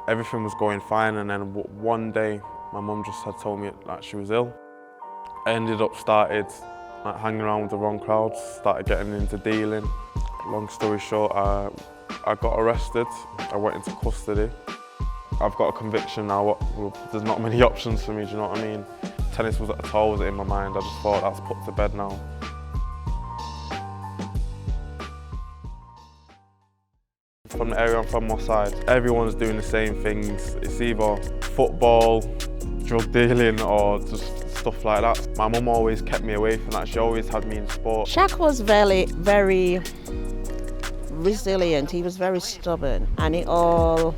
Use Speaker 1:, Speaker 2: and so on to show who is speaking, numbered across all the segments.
Speaker 1: everything was going fine, and then one day my mum just had told me like she was ill. I ended up like hanging around with the wrong crowds, started getting into dealing. Long story short, I got arrested. I went into custody. I've got a conviction now. Well, there's not many options for me, do you know what I mean? Tennis was at a toll, was in my mind. I just thought that's put to bed now. From the area I'm from, my side, everyone's doing the same things. It's either football, drug dealing, or just stuff like that. My mum always kept me away from that. She always had me in sport.
Speaker 2: Shaq was very resilient. He was very stubborn, and it all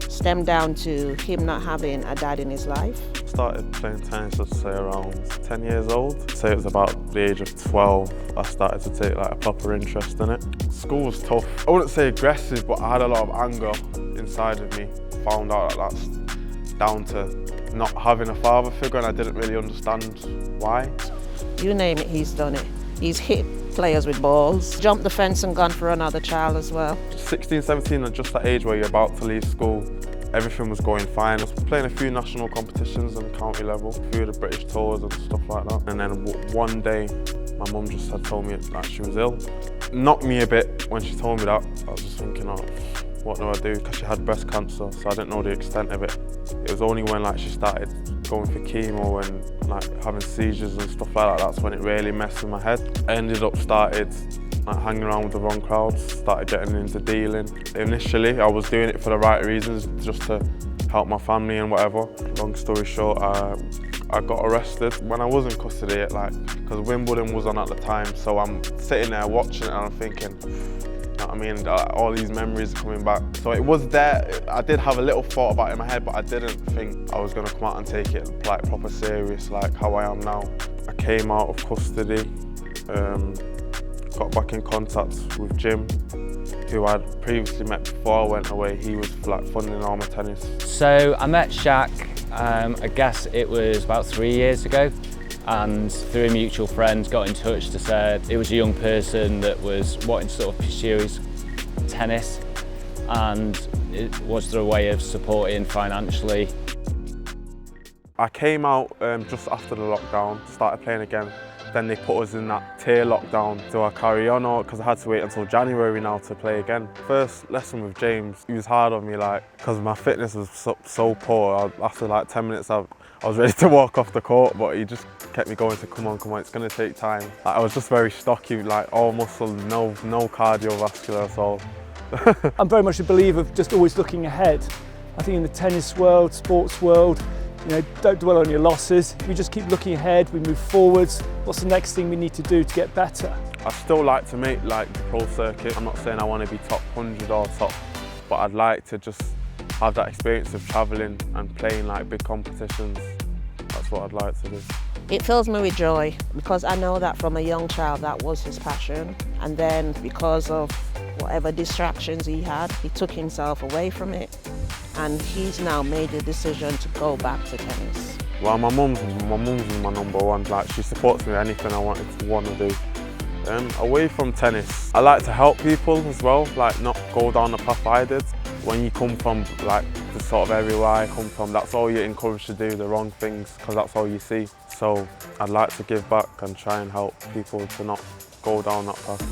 Speaker 2: stemmed down to him not having a dad in his life.
Speaker 1: Started playing tennis, I'd say around 10 years old. Say it was about the age of 12, I started to take like a proper interest in it. School was tough. I wouldn't say aggressive, but I had a lot of anger inside of me. Found out that that's down to not having a father figure, and I didn't really understand why.
Speaker 2: You name it, he's done it. He's hit players with balls, jumped the fence and gone for another child as well. 16, 17 are just that age where you're about to leave school. Everything was going fine. I was playing a few national competitions on county level, a few of the British tours and stuff like that. And then one day, my mum just had told me that she was ill. Knocked me a bit when she told me that. I was just thinking, oh, what do I do? Because she had breast cancer, so I didn't know the extent of it. It was only when like she started going for chemo and like having seizures and stuff like that, that's when it really messed with my head. I ended up like hanging around with the wrong crowds, started getting into dealing. Initially, I was doing it for the right reasons, just to help my family and whatever. Long story short, I got arrested when I was in custody, because Wimbledon was on at the time, so I'm sitting there watching it and I'm thinking, you know what I mean, all these memories are coming back. So it was there. I did have a little thought about it in my head, but I didn't think I was going to come out and take it like proper serious, like how I am now. I came out of custody, got back in contact with Jim, who I'd previously met before I went away. He was like funding all my tennis.
Speaker 3: So I met Shaq, I guess it was about 3 years ago, and through a mutual friend got in touch to say it was a young person that was wanting to sort of pursue his tennis, and was there a way of supporting financially?
Speaker 1: I came out just after the lockdown, started playing again. Then they put us in that tier lockdown. Do I carry on, or because I had to wait until January now to play again? First lesson with James, he was hard on me, because my fitness was so poor. After like 10 minutes, I was ready to walk off the court, but he just kept me going to come on, it's going to take time. I was just very stocky, all muscle, no cardiovascular at all.
Speaker 4: I'm very much a believer of just always looking ahead. I think in the tennis world, sports world, don't dwell on your losses. We just keep looking ahead, we move forwards. What's the next thing we need to do to get better?
Speaker 1: I still like to make the pro circuit. I'm not saying I want to be top 100 or top, but I'd like to just have that experience of travelling and playing big competitions. That's what I'd like to do.
Speaker 2: It fills me with joy because I know that from a young child that was his passion, and then because of whatever distractions he had, he took himself away from it, and he's now made the decision to go back to tennis.
Speaker 1: Well, my mum's my number one. She supports me in anything I want to do. Away from tennis, I like to help people as well, not go down the path I did. When you come from the sort of area where I come from, that's all you're encouraged to do, the wrong things, because that's all you see. So I'd like to give back and try and help people to not go down that path.